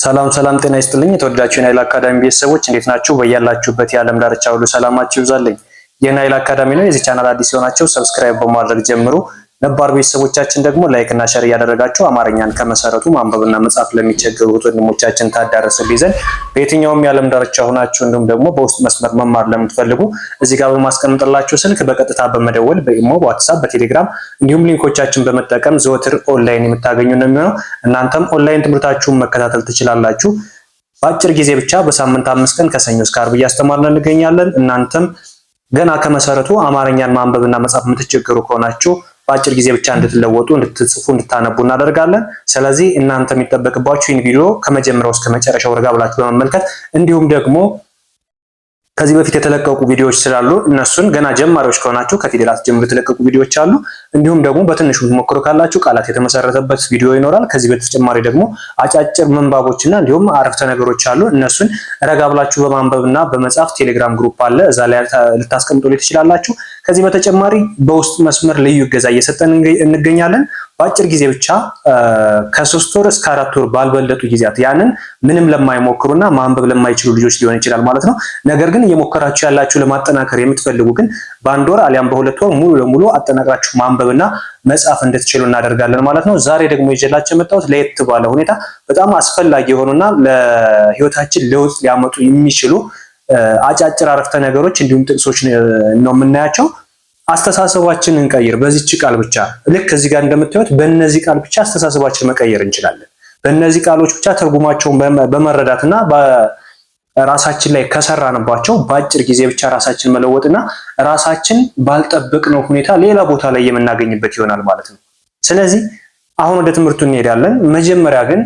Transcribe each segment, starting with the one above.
ሰላም ጤና ይስጥልኝ። የተወደዳችሁ የናይል አካዳሚ ቤተሰቦች እንዴት ናችሁ? በያላችሁበት የዓለም ዳርቻ ሁሉ ሰላማችሁ ይብዛልኝ። የናይል አካዳሚ ነው። የዚህ ቻናል አዲስ የሆናችሁ ሰብስክራይብ በማድረግ ጀምሩ። ነባር ቤተሰቦቻችን ደግሞ ላይክ እና ሼር እያደረጋችሁ አማርኛን ከመሰረቱ ማንበብና መጻፍ ለሚቸገሩ ወንድሞቻችን ታዳርሱልኝ ዘንድ በየትኛውም የዓለም ዳርቻ ሆናችሁ እንዲሁም ደግሞ በውስጥ መስመር መማር ለምትፈልጉ እዚህ ጋር በማስቀምጥላችሁ ስልክ በቀጥታ በመደወል በኢሞ፣ በዋትስአፕ፣ በቴሌግራም እንዲሁም ሊንኮቻችን በመጠቀም ዘወትር ኦንላይን የምታገኙ ነው የሚሆነው። እናንተም ኦንላይን ትምህርታችሁን መከታተል ትችላላችሁ። በአጭር ጊዜ ብቻ በሳምንት 5 ቀን ከሰኞ እስከ ዓርብ እያስተማርን እንገኛለን። እናንተም ገና ከመሰረቱ አማርኛን ማንበብና መጻፍ የምትቸገሩ ከሆናችሁ በአጭር ጊዜ ብቻ እንድትለወጡ እንድትጽፉ እንድታነቡ እናደርጋለን። ስለዚህ እናንተ የሚጠበቅባችሁ ይህን ቪዲዮ ከመጀመሪያው እስከ መጨረሻው ረጋ ብላችሁ በመመልከት እንዲሁም ደግሞ ከዚህ በፊት የተለቀቁ ቪዲዮዎች ስላሉ እነሱን ገና ጀማሪዎች ከሆናችሁ ከፊደላት ጀምሮ የተለቀቁ ቪዲዮዎች አሉ። እንዲሁም ደግሞ በትንሹ ሞክሮ ካላችሁ ቃላት የተመሰረተበት ቪዲዮ ይኖራል። ከዚህ በተጨማሪ ደግሞ አጫጭር ምንባቦችና እንዲሁም አረፍተ ነገሮች አሉ። እነሱን ረጋ ብላችሁ በማንበብና በመጻፍ ቴሌግራም ግሩፕ አለ፣ እዛ ላይ ልታስቀምጡልኝ ትችላላችሁ። ከዚህ በተጨማሪ በውስጥ መስመር ልዩ እገዛ እየሰጠን እንገኛለን። በአጭር ጊዜ ብቻ ከ3 ወር እስከ 4 ወር ባልበለጡ ጊዜያት ያንን ምንም ለማይሞክሩና ማንበብ ለማይችሉ ልጆች ሊሆን ይችላል ማለት ነው። ነገር ግን እየሞከራችሁ ያላችሁ ለማጠናከር የምትፈልጉ ግን በ1 ወር አሊያም በ2 ወር ሙሉ ለሙሉ አጠናቅራችሁ ማንበብና መጻፍ እንድትችሉ እናደርጋለን ማለት ነው። ዛሬ ደግሞ ይዤላችሁ የመጣሁት ለየት ባለ ሁኔታ በጣም አስፈላጊ የሆኑና ለህይወታችን ለውጥ ሊያመጡ የሚችሉ አጫጭር አረፍተ ነገሮች እንዲሁም ጥቅሶች ነው የምናያቸው። አስተሳሰባችንን እንቀይር በዚህች ቃል ብቻ። ልክ እዚህ ጋር እንደምታዩት በእነዚህ ቃል ብቻ አስተሳሰባችንን መቀየር እንችላለን። በእነዚህ ቃሎች ብቻ ትርጉማቸውን በመረዳትና በራሳችን ላይ ከሰራንባቸው በአጭር ጊዜ ብቻ ራሳችንን መለወጥና ራሳችን ባልጠበቅነው ሁኔታ ሌላ ቦታ ላይ የምናገኝበት ይሆናል ማለት ነው። ስለዚህ አሁን ወደ ትምህርቱ እንሄዳለን። መጀመሪያ ግን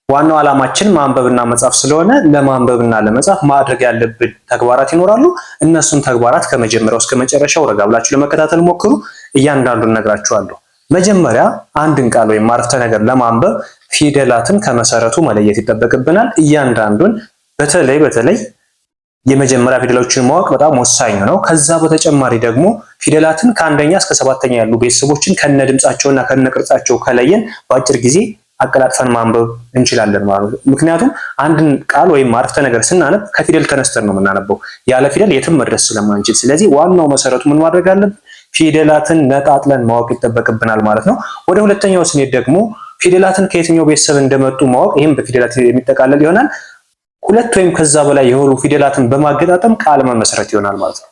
ዋናው ዓላማችን ማንበብና መጻፍ ስለሆነ ለማንበብና ለመጻፍ ማድረግ ያለብን ተግባራት ይኖራሉ። እነሱን ተግባራት ከመጀመሪያው እስከ መጨረሻው ረጋ ብላችሁ ለመከታተል ሞክሩ። እያንዳንዱን ነግራችኋለሁ። መጀመሪያ አንድን ቃል ወይም አረፍተ ነገር ለማንበብ ፊደላትን ከመሰረቱ መለየት ይጠበቅብናል። እያንዳንዱን በተለይ የመጀመሪያ ፊደሎችን ማወቅ በጣም ወሳኝ ነው። ከዛ በተጨማሪ ደግሞ ፊደላትን ከአንደኛ እስከ 7ኛ ያሉ ቤተሰቦችን ከነድምጻቸውና ከነቅርጻቸው ከለየን በአጭር ጊዜ አቀላጥፈን ማንበብ እንችላለን ማለት ነው። ምክንያቱም አንድን ቃል ወይም አረፍተ ነገር ስናነብ ከፊደል ተነስተን ነው የምናነበው፣ ያለ ፊደል የትም መድረስ ስለማንችል። ስለዚህ ዋናው መሰረቱ ምን ማድረግ አለብን? ፊደላትን ነጣጥለን ማወቅ ይጠበቅብናል ማለት ነው። ወደ ሁለተኛው ስንሄድ ደግሞ ፊደላትን ከየትኛው ቤተሰብ እንደመጡ ማወቅ፣ ይህም በፊደላት የሚጠቃለል ይሆናል። 2 ወይም ከዛ በላይ የሆኑ ፊደላትን በማገጣጠም ቃል መመስረት ይሆናል ማለት ነው።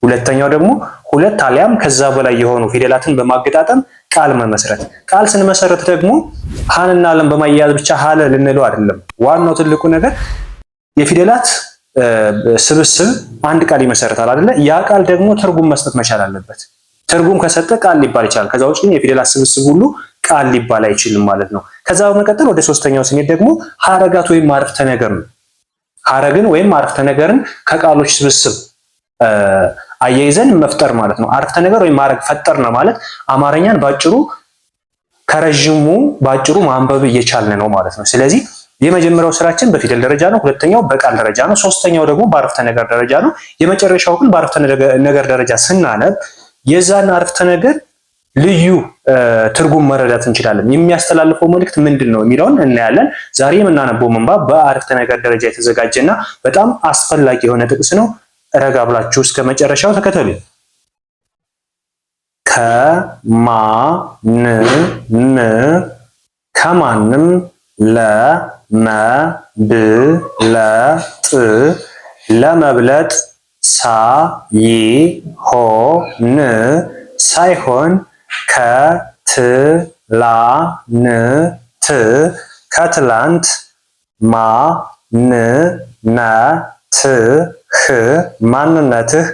ሁለተኛው ደግሞ 2 አሊያም ከዛ በላይ የሆኑ ፊደላትን በማገጣጠም ቃል መመስረት። ቃል ስንመሰረት ደግሞ ሀንና ለን በማያያዝ ብቻ ሀለ ልንለው አይደለም። ዋናው ትልቁ ነገር የፊደላት ስብስብ አንድ ቃል ይመሰረታል አይደለ? ያ ቃል ደግሞ ትርጉም መስጠት መቻል አለበት። ትርጉም ከሰጠ ቃል ሊባል ይችላል። ከዛ ውጭ የፊደላት ስብስብ ሁሉ ቃል ሊባል አይችልም ማለት ነው። ከዛ በመቀጠል ወደ ሶስተኛው ስንሄድ ደግሞ ሀረጋት ወይም አረፍተ ነገር ነው። ሀረግን ወይም አረፍተ ነገርን ከቃሎች ስብስብ አያይዘን መፍጠር ማለት ነው። አረፍተ ነገር ወይም ሀረግ ፈጠርን ማለት አማርኛን ባጭሩ ከረጅሙ ባጭሩ ማንበብ እየቻልን ነው ማለት ነው። ስለዚህ የመጀመሪያው ስራችን በፊደል ደረጃ ነው። ሁለተኛው በቃል ደረጃ ነው። ሶስተኛው ደግሞ በአረፍተ ነገር ደረጃ ነው። የመጨረሻው ግን በአረፍተ ነገር ደረጃ ስናነብ የዛን አረፍተ ነገር ልዩ ትርጉም መረዳት እንችላለን። የሚያስተላልፈው መልእክት ምንድን ነው የሚለውን እናያለን። ዛሬ የምናነበው ምንባብ በአረፍተ ነገር ደረጃ የተዘጋጀና በጣም አስፈላጊ የሆነ ጥቅስ ነው። ረጋ ብላችሁ እስከ መጨረሻው ተከተሉ። ከማንም ለመብለጥ ሳይሆን ከትላንት ማንነትህ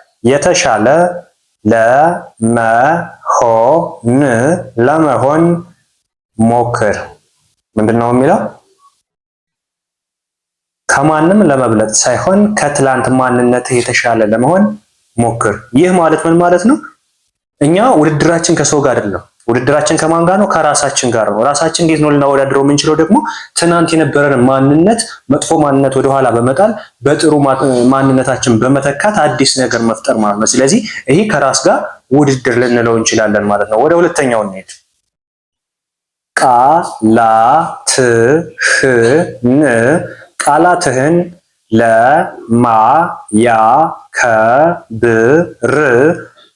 የተሻለ ለመሆን ሞክር። ምንድነው የሚለው? ከማንም ለመብለጥ ሳይሆን ከትላንት ማንነትህ የተሻለ ለመሆን ሞክር። ይህ ማለት ምን ማለት ነው? እኛ ውድድራችን ከሰው ጋር አይደለም። ውድድራችን ከማን ጋር ነው? ከራሳችን ጋር ነው። ራሳችን እንዴት ነው ልናወዳድረው የምንችለው? ደግሞ ትናንት የነበረን ማንነት መጥፎ ማንነት ወደኋላ በመጣል በጥሩ ማንነታችን በመተካት አዲስ ነገር መፍጠር ማለት ነው። ስለዚህ ይሄ ከራስ ጋር ውድድር ልንለው እንችላለን ማለት ነው። ወደ ሁለተኛው እንሄድ። ቃላትህን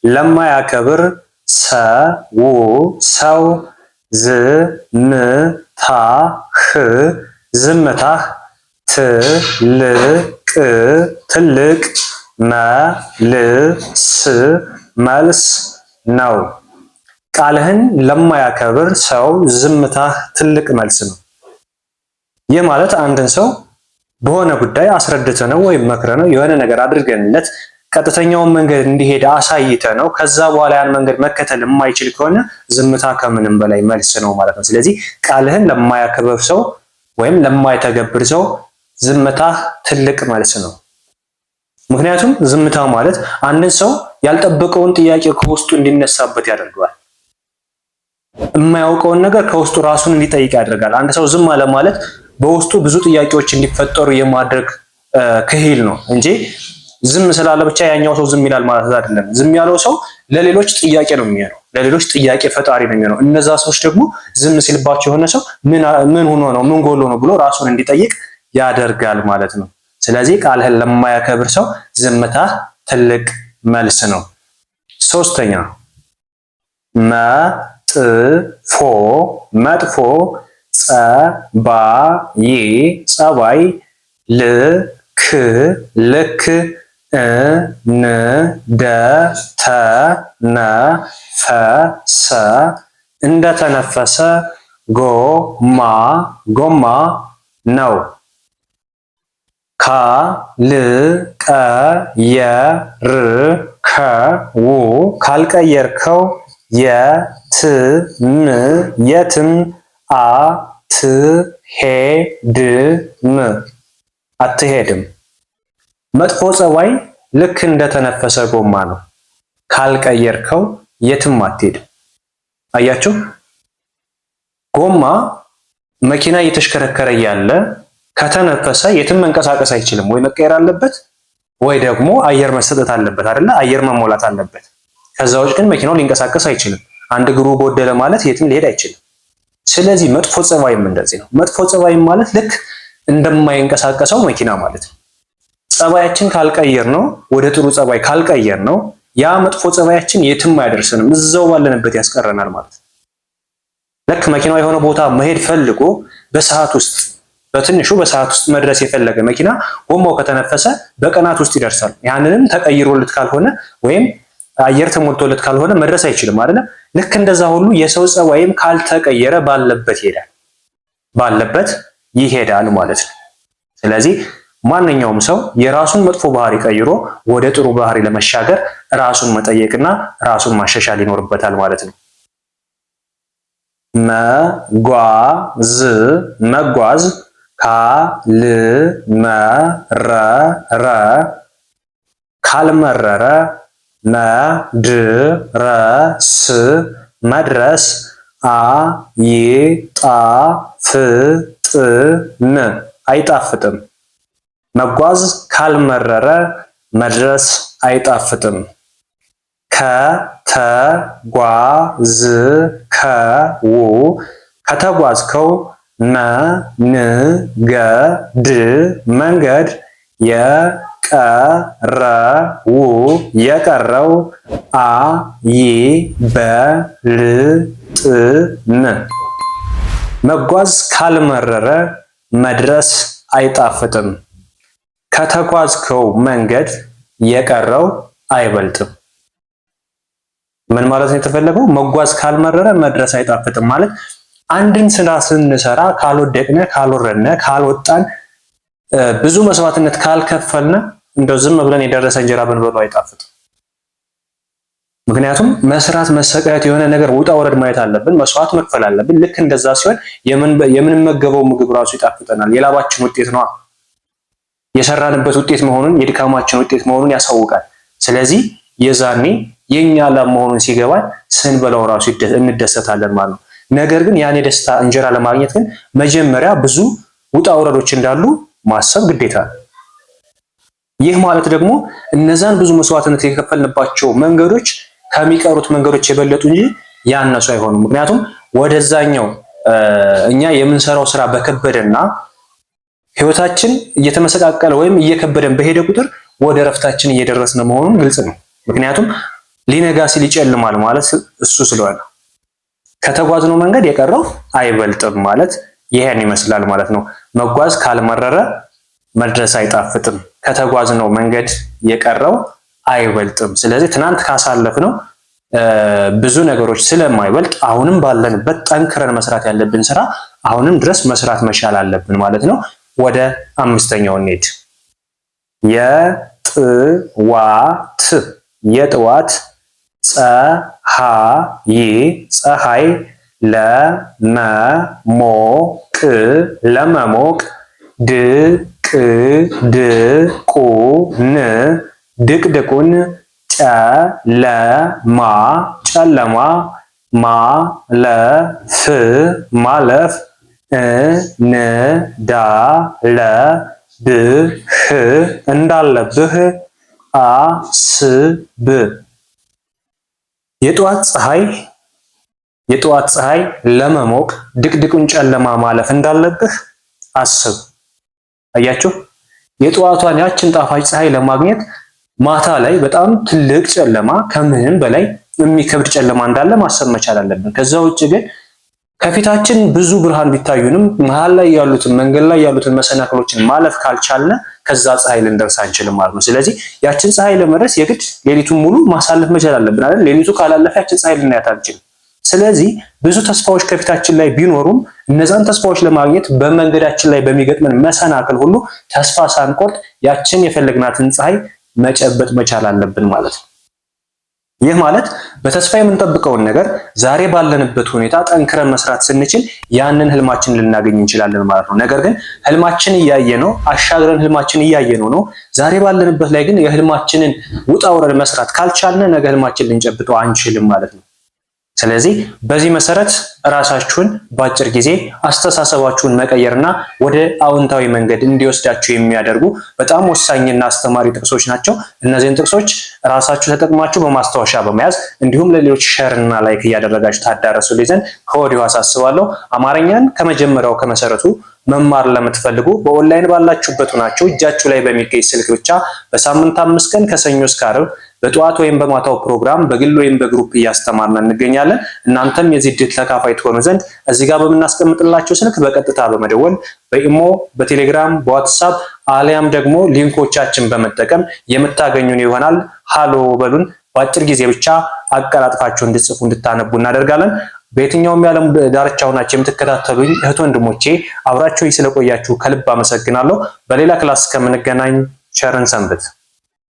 ለማያከብር ሰው ዝምታህ ትልቅ መልስ ነው። ቃልህን ለማያከብር ሰው ዝምታህ ትልቅ መልስ ነው። ይህ ማለት አንድን ሰው በሆነ ጉዳይ አስረድተነው ወይም መክረነው የሆነ ነገር አድርገንለት ቀጥተኛውን መንገድ እንዲሄድ አሳይተነው ከዛ በኋላ ያን መንገድ መከተል የማይችል ከሆነ ዝምታ ከምንም በላይ መልስ ነው ማለት ነው። ስለዚህ ቃልህን ለማያከብር ሰው ወይም ለማይተገብር ሰው ዝምታ ትልቅ መልስ ነው። ምክንያቱም ዝምታ ማለት አንድን ሰው ያልጠበቀውን ጥያቄ ከውስጡ እንዲነሳበት ያደርገዋል። የማያውቀውን ነገር ከውስጡ ራሱን እንዲጠይቅ ያደርጋል። አንድ ሰው ዝም አለ ማለት በውስጡ ብዙ ጥያቄዎች እንዲፈጠሩ የማድረግ ክሂል ነው እንጂ ዝም ስላለ ብቻ ያኛው ሰው ዝም ይላል ማለት አይደለም። ዝም ያለው ሰው ለሌሎች ጥያቄ ነው የሚሆነው፣ ለሌሎች ጥያቄ ፈጣሪ ነው የሚሆነው። እነዛ ሰዎች ደግሞ ዝም ሲልባቸው የሆነ ሰው ምን ሆኖ ነው ምን ጎሎ ነው ብሎ ራሱን እንዲጠይቅ ያደርጋል ማለት ነው። ስለዚህ ቃልህን ለማያከብር ሰው ዝምታ ትልቅ መልስ ነው። ሶስተኛ መጥፎ ጸባይ ልክ እንደተነፈሰ ጎማ ነው። ካልቀየርከው የትም አትሄድም። መጥፎ ጸባይ ልክ እንደተነፈሰ ጎማ ነው። ካልቀየርከው የትም አትሄድም። አያችሁ፣ ጎማ መኪና እየተሽከረከረ ያለ ከተነፈሰ የትም መንቀሳቀስ አይችልም። ወይ መቀየር አለበት ወይ ደግሞ አየር መሰጠት አለበት አይደለ? አየር መሞላት አለበት። ከዛ ውጭ ግን መኪናው ሊንቀሳቀስ አይችልም። አንድ እግሩ ጎደለ ማለት የትም ሊሄድ አይችልም። ስለዚህ መጥፎ ጸባይም እንደዚህ ነው። መጥፎ ጸባይም ማለት ልክ እንደማይንቀሳቀሰው መኪና ማለት ነው። ጸባያችን ካልቀየር ነው፣ ወደ ጥሩ ጸባይ ካልቀየር ነው፣ ያ መጥፎ ጸባያችን የትም አያደርስንም፣ እዛው ባለንበት ያስቀረናል ማለት ነው። ልክ መኪናው የሆነ ቦታ መሄድ ፈልጎ በትንሹ በሰዓት ውስጥ መድረስ የፈለገ መኪና ጎማው ከተነፈሰ በቀናት ውስጥ ይደርሳል። ያንንም ተቀይሮለት ካልሆነ ወይም አየር ተሞልቶለት ካልሆነ መድረስ አይችልም አይደለ? ልክ እንደዛ ሁሉ የሰው ጸባይም ካልተቀየረ ባለበት ይሄዳል ማለት ነው። ስለዚህ ማንኛውም ሰው የራሱን መጥፎ ባህሪ ቀይሮ ወደ ጥሩ ባህሪ ለመሻገር ራሱን መጠየቅና ራሱን ማሻሻል ይኖርበታል ማለት ነው። መጓዝ ካልመረረ መድረስ አይጣፍጥም። መጓዝ ካልመረረ መድረስ አይጣፍጥም። ከተጓዝከው መንገድ የቀረው አይበልጥም። መጓዝ ካልመረረ መድረስ አይጣፍጥም። ከተጓዝከው መንገድ የቀረው አይበልጥም። ምን ማለት ነው የተፈለገው? መጓዝ ካልመረረ መድረስ አይጣፍጥም ማለት አንድን ስራ ስንሰራ ካልወደቅነ፣ ካልወረድነ፣ ካልወጣን ብዙ መስዋዕትነት ካልከፈልነ እንደው ዝም ብለን የደረሰ እንጀራ ብንበላው አይጣፍጥም። ምክንያቱም መስራት፣ መሰቃየት፣ የሆነ ነገር ውጣ ወረድ ማየት አለብን፣ መስዋዕት መክፈል አለብን። ልክ እንደዛ ሲሆን የምንመገበው ምግብ ራሱ ይጣፍጠናል። የላባችን ውጤት ነው፣ የሰራንበት ውጤት መሆኑን፣ የድካማችን ውጤት መሆኑን ያሳውቃል። ስለዚህ የዛኔ የኛ ለመሆኑን ሲገባን ስንበላው ራሱ እንደሰታለን ማለት ነው። ነገር ግን ያን የደስታ እንጀራ ለማግኘት ግን መጀመሪያ ብዙ ውጣ ውረዶች እንዳሉ ማሰብ ግዴታ ነው። ይህ ማለት ደግሞ እነዛን ብዙ መስዋዕትነት የከፈልንባቸው መንገዶች ከሚቀሩት መንገዶች የበለጡ እንጂ ያነሱ አይሆኑም። ምክንያቱም ወደዛኛው እኛ የምንሰራው ስራ በከበደና ህይወታችን እየተመሰቃቀለ ወይም እየከበደን በሄደ ቁጥር ወደ ረፍታችን እየደረስን መሆኑን ግልጽ ነው። ምክንያቱም ሊነጋ ሲል ይጨልማል ማለት እሱ ስለሆነ ከተጓዝነው መንገድ የቀረው አይበልጥም ማለት ይሄን ይመስላል ማለት ነው። መጓዝ ካልመረረ መድረስ አይጣፍጥም። ከተጓዝነው መንገድ የቀረው አይበልጥም። ስለዚህ ትናንት ካሳለፍነው ብዙ ነገሮች ስለማይበልጥ አሁንም ባለንበት ጠንክረን መስራት ያለብን ስራ አሁንም ድረስ መስራት መቻል አለብን ማለት ነው። ወደ አምስተኛው እንሂድ። የጥዋት ፀሐይ ለመሞቅ ድቅድቁን ጨለማ ማለፍ እንዳለብህ አስብ። የጠዋት ፀሐይ ለመሞቅ ድቅድቁን ጨለማ ማለፍ እንዳለብህ አስብ። አያችሁ፣ የጠዋቷን ያችን ጣፋጭ ፀሐይ ለማግኘት ማታ ላይ በጣም ትልቅ ጨለማ ከምንም በላይ የሚከብድ ጨለማ እንዳለ ማሰብ መቻል አለብን። ከዛ ውጭ ግን ከፊታችን ብዙ ብርሃን ቢታዩንም መሃል ላይ ያሉትን መንገድ ላይ ያሉትን መሰናክሎችን ማለፍ ካልቻልን ከዛ ፀሐይ ልንደርስ አንችልም ማለት ነው። ስለዚህ ያችን ፀሐይ ለመድረስ የግድ ሌሊቱን ሙሉ ማሳለፍ መቻል አለብን አይደል? ሌሊቱ ካላለፈ ያችን ፀሐይ ልናያት አንችልም። ስለዚህ ብዙ ተስፋዎች ከፊታችን ላይ ቢኖሩም እነዛን ተስፋዎች ለማግኘት በመንገዳችን ላይ በሚገጥመን መሰናክል ሁሉ ተስፋ ሳንቆርጥ ያችን የፈለግናትን ፀሐይ መጨበጥ መቻል አለብን ማለት ነው። ይህ ማለት በተስፋ የምንጠብቀውን ነገር ዛሬ ባለንበት ሁኔታ ጠንክረን መስራት ስንችል ያንን ህልማችንን ልናገኝ እንችላለን ማለት ነው። ነገር ግን ህልማችን እያየነው አሻግረን ህልማችን እያየነው ነው። ዛሬ ባለንበት ላይ ግን የህልማችንን ውጣ ውረድ መስራት ካልቻልን ነገ ህልማችን ልንጨብጠው አንችልም ማለት ነው። ስለዚህ በዚህ መሰረት ራሳችሁን በአጭር ጊዜ አስተሳሰባችሁን መቀየርና ወደ አዎንታዊ መንገድ እንዲወስዳችሁ የሚያደርጉ በጣም ወሳኝና አስተማሪ ጥቅሶች ናቸው። እነዚህን ጥቅሶች ራሳችሁ ተጠቅማችሁ በማስታወሻ በመያዝ እንዲሁም ለሌሎች ሼር እና ላይክ እያደረጋችሁ ታዳረሱልኝ ዘንድ ከወዲሁ አሳስባለሁ። አማርኛን ከመጀመሪያው ከመሰረቱ መማር ለምትፈልጉ በኦንላይን ባላችሁበት ሆናችሁ እጃችሁ ላይ በሚገኝ ስልክ ብቻ በሳምንት 5 ቀን ከሰኞ እስከ ዓርብ በጠዋት ወይም በማታው ፕሮግራም በግል ወይም በግሩፕ እያስተማርን እንገኛለን። እናንተም የዚህ ዕድል ተካፋይ ትሆኑ ዘንድ እዚህ ጋር በምናስቀምጥላችሁ ስልክ በቀጥታ በመደወል በኢሞ፣ በቴሌግራም፣ በዋትስአፕ አሊያም ደግሞ ሊንኮቻችን በመጠቀም የምታገኙን ይሆናል። ሃሎ በሉን። በአጭር ጊዜ ብቻ አቀላጥፋችሁ እንድጽፉ እንድታነቡ እናደርጋለን። በየትኛውም የዓለም ዳርቻ ሆናችሁ የምትከታተሉኝ እህት ወንድሞቼ አብራችሁኝ ስለቆያችሁ ከልብ አመሰግናለሁ። በሌላ ክላስ እስከምንገናኝ ቸርን ሰንብት።